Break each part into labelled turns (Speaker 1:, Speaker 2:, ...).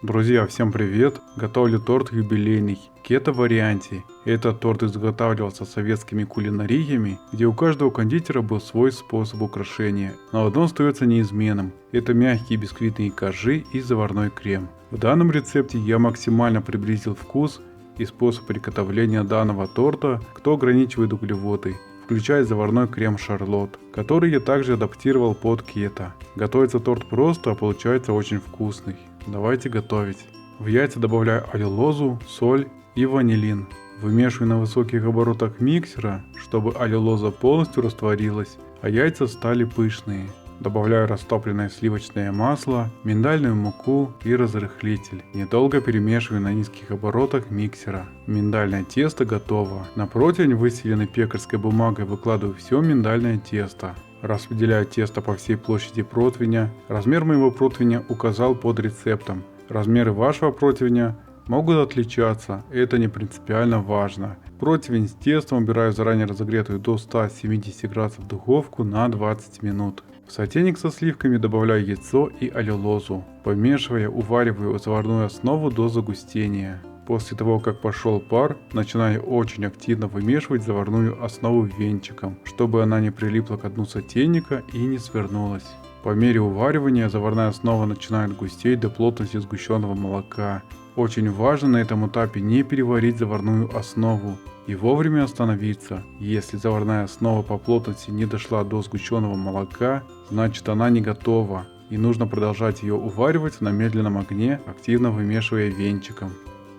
Speaker 1: Друзья, всем привет! Готовлю торт юбилейный в кето-варианте. Этот торт изготавливался советскими кулинариями, где у каждого кондитера был свой способ украшения, но одно остается неизменным. Это мягкие бисквитные коржи и заварной крем. В данном рецепте я максимально приблизил вкус и способ приготовления данного торта, кто ограничивает углеводы, включая заварной крем Шарлотт, который я также адаптировал под кето. Готовится торт просто, а получается очень вкусный. Давайте готовить. В яйца добавляю аллюлозу, соль и ванилин. Вымешиваю на высоких оборотах миксера, чтобы аллюлоза полностью растворилась, а яйца стали пышные. Добавляю растопленное сливочное масло, миндальную муку и разрыхлитель. Недолго перемешиваю на низких оборотах миксера. Миндальное тесто готово. На противень, выстеленный пекарской бумагой, выкладываю все миндальное тесто. Распределяю тесто по всей площади противня. Размер моего противня указал под рецептом. Размеры вашего противня могут отличаться, это не принципиально важно. Противень с тестом убираю в заранее разогретую до 170 градусов духовку на 20 минут. В сотейник со сливками добавляю яйцо и аллюлозу. Помешивая, увариваю заварную основу до загустения. После того, как пошел пар, начинаю очень активно вымешивать заварную основу венчиком, чтобы она не прилипла к дну сотейника и не свернулась. По мере уваривания заварная основа начинает густеть до плотности сгущенного молока. Очень важно на этом этапе не переварить заварную основу и вовремя остановиться. Если заварная основа по плотности не дошла до сгущенного молока, значит она не готова, и нужно продолжать ее уваривать на медленном огне, активно вымешивая венчиком.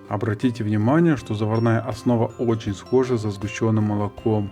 Speaker 1: Обратите внимание, что заварная основа очень схожа со сгущенным молоком.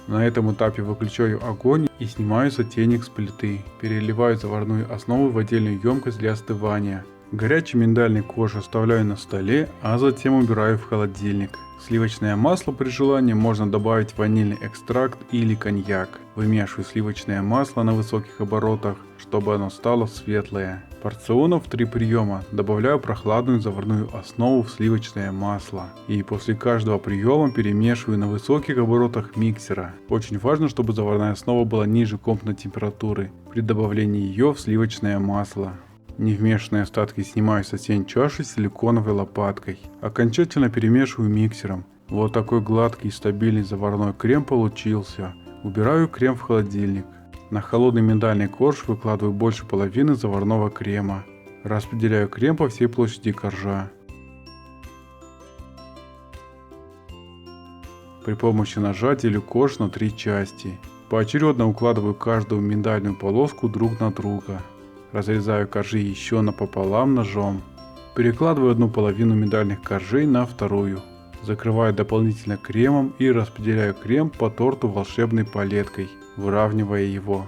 Speaker 1: На этом этапе выключаю огонь и снимаю сотейник с плиты. Переливаю заварную основу в отдельную емкость для остывания. Горячий миндальный корж оставляю на столе, а затем убираю в холодильник. В сливочное масло при желании можно добавить ванильный экстракт или коньяк. Вымешиваю сливочное масло на высоких оборотах, чтобы оно стало светлое. Порционов 3 приема. Добавляю прохладную заварную основу в сливочное масло. И после каждого приема перемешиваю на высоких оборотах миксера. Очень важно, чтобы заварная основа была ниже комнатной температуры при добавлении ее в сливочное масло. Невмешанные остатки снимаю с соседней чаши силиконовой лопаткой. Окончательно перемешиваю миксером. Вот такой гладкий и стабильный заварной крем получился. Убираю крем в холодильник. На холодный миндальный корж выкладываю больше половины заварного крема. Распределяю крем по всей площади коржа. При помощи ножа делю корж на 3 части. Поочередно укладываю каждую миндальную полоску друг на друга. Разрезаю коржи еще напополам ножом. Перекладываю одну половину миндальных коржей на вторую. Закрываю дополнительно кремом и распределяю крем по торту волшебной палеткой, выравнивая его.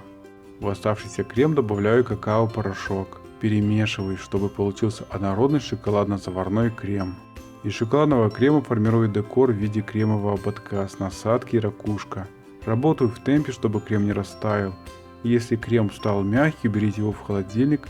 Speaker 1: В оставшийся крем добавляю какао-порошок. Перемешиваю, чтобы получился однородный шоколадно-заварной крем. Из шоколадного крема формирую декор в виде кремового ободка с насадки и ракушка. Работаю в темпе, чтобы крем не растаял. Если крем стал мягкий, уберите его в холодильник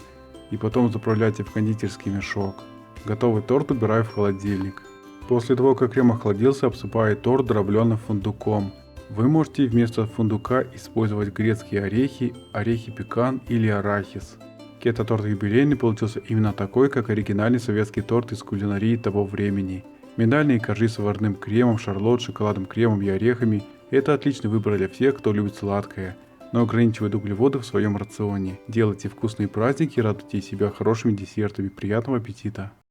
Speaker 1: и потом заправляйте в кондитерский мешок. Готовый торт убираю в холодильник. После того, как крем охладился, обсыпаю торт дробленым фундуком. Вы можете вместо фундука использовать грецкие орехи, орехи пекан или арахис. Кето-торт юбилейный получился именно такой, как оригинальный советский торт из кулинарии того времени. Миндальные коржи с заварным кремом, шарлотт, шоколадным кремом и орехами – это отличный выбор для всех, кто любит сладкое, но ограничивает углеводы в своем рационе. Делайте вкусные праздники и радуйте себя хорошими десертами. Приятного аппетита!